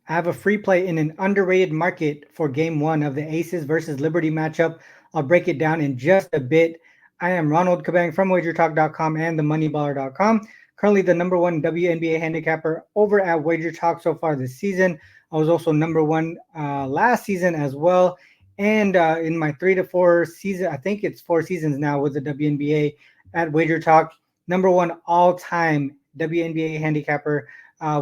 I have a free play in an underrated market for game one of the Aces versus Liberty matchup. I'll break it down in just a bit. I am Ronald Kabang from wagertalk.com and themoneyballer.com. Currently the number one WNBA handicapper over at WagerTalk so far this season. I was also number one last season as well. And in my 3 to 4 season, I think it's 4 seasons now with the WNBA at WagerTalk, number one all time WNBA handicapper.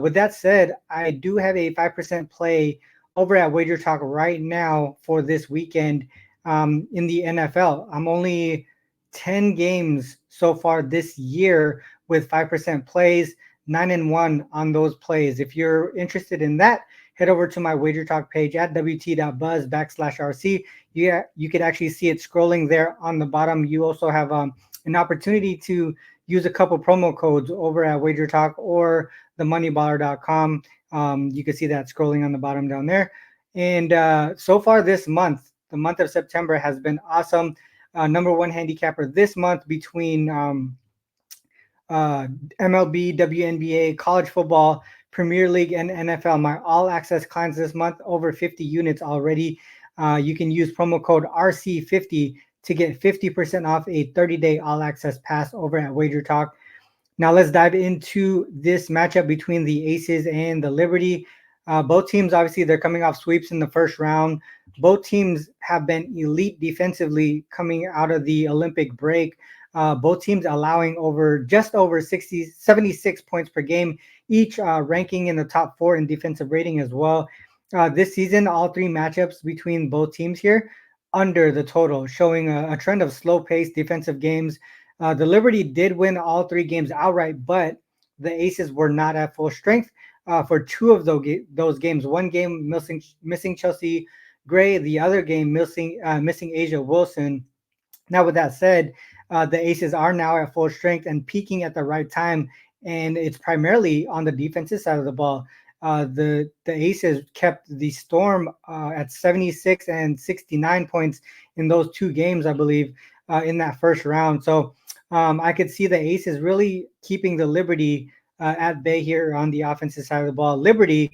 With that said, I do have a 5% play over at Wager Talk right now for this weekend in the NFL. I'm only 10 games so far this year with 5% plays, 9-1 on those plays. If you're interested in that, head over to my Wager Talk page at wt.buzz/RC. You could actually see it scrolling there on the bottom. You also have an opportunity to use a couple promo codes over at Wager Talk or themoneyballer.com. You can see that scrolling on the bottom down there. And so far this month, the month of September has been awesome. Number one handicapper this month between MLB, WNBA, college football, Premier League, and NFL. My all access clients this month, over 50 units already. You can use promo code RC50 to get 50% off a 30-day all access pass over at Wager Talk. Now let's dive into this matchup between the Aces and the Liberty. Both teams, obviously, they're coming off sweeps in the first round. Both teams have been elite defensively coming out of the Olympic break. Both teams allowing just over 76 points per game, each ranking in the top four in defensive rating as well. This season, all three matchups between both teams here under the total, showing a trend of slow-paced defensive games. The Liberty did win all three games outright, but the Aces were not at full strength for two of those games. One game missing Chelsea Gray, the other game missing Asia Wilson. Now, with that said, the Aces are now at full strength and peaking at the right time, and it's primarily on the defensive side of the ball. The Aces kept the Storm at 76 and 69 points in those two games, I believe, in that first round. So I could see the Aces really keeping the Liberty at bay here on the offensive side of the ball. Liberty,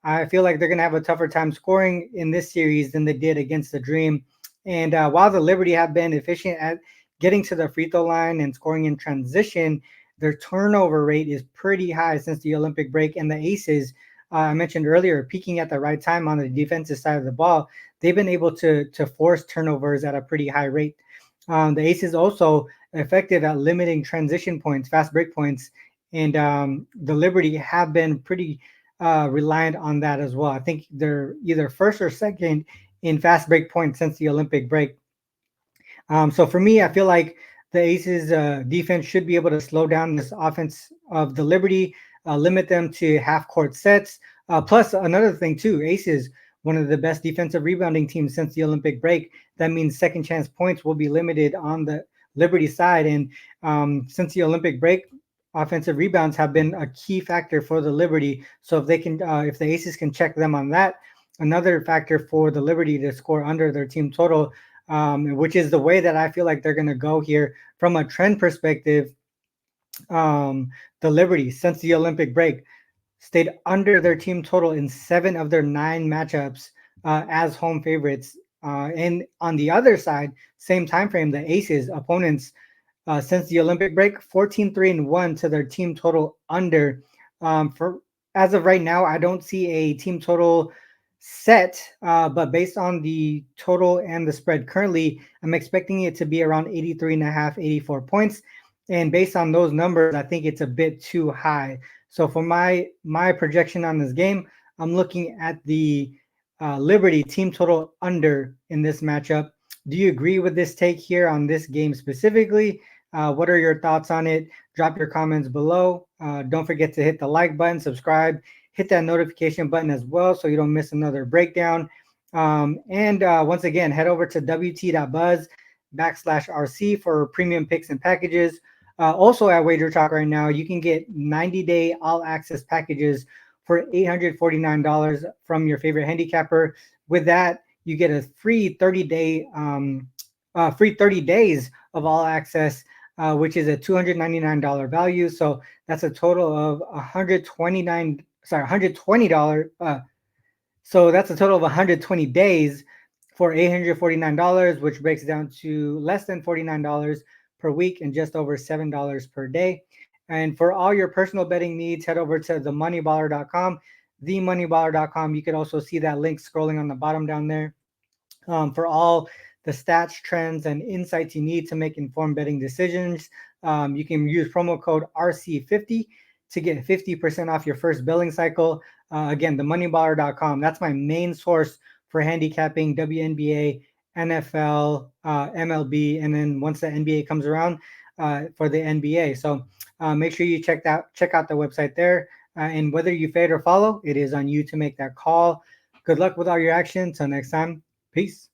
I feel like they're going to have a tougher time scoring in this series than they did against the Dream. And while the Liberty have been efficient at getting to the free throw line and scoring in transition, their turnover rate is pretty high since the Olympic break. And the Aces, I mentioned earlier, peaking at the right time on the defensive side of the ball, they've been able to force turnovers at a pretty high rate. The Aces also effective at limiting transition points, fast break points, and the Liberty have been pretty reliant on that as well. I think they're either first or second in fast break points since the Olympic break. So for me, I feel like the Aces defense should be able to slow down this offense of the Liberty, limit them to half court sets. Plus, another thing too, Aces, one of the best defensive rebounding teams since the Olympic break. That means second chance points will be limited on the Liberty side. And since the Olympic break, offensive rebounds have been a key factor for the Liberty. So if the Aces can check them on that, another factor for the Liberty to score under their team total, which is the way that I feel like they're going to go here from a trend perspective. The Liberty, since the Olympic break, stayed under their team total in 7 of their 9 matchups as home favorites. And on the other side, same time frame, the Aces opponents since the Olympic break, 14-3-1 to their team total under. For as of right now, I don't see a team total set, but based on the total and the spread currently, I'm expecting it to be around 83.5, 84 points. And based on those numbers, I think it's a bit too high. So for my projection on this game, I'm looking at the Liberty team total under in this matchup. Do you agree with this take here on this game specifically? What are your thoughts on it? Drop your comments below. Don't forget to hit the like button, subscribe, hit that notification button as well so you don't miss another breakdown. And once again, head over to wt.buzz/RC for premium picks and packages. Also at Wager Talk right now, you can get 90-day all access packages for $849 from your favorite handicapper. With that, you get a free 30 days of all access, which is a $299 value. So that's a total of $120. So that's a total of 120 days for $849, which breaks down to less than $49 per week and just over $7 per day. And for all your personal betting needs, head over to themoneyballer.com, themoneyballer.com. You can also see that link scrolling on the bottom down there, for all the stats, trends, and insights you need to make informed betting decisions. You can use promo code RC50 to get 50% off your first billing cycle. Again, themoneyballer.com. That's my main source for handicapping WNBA, NFL, MLB, and then once the NBA comes around, for the NBA. So make sure you check out the website there. And whether you fade or follow, it is on you to make that call. Good luck with all your actions. Till next time, peace.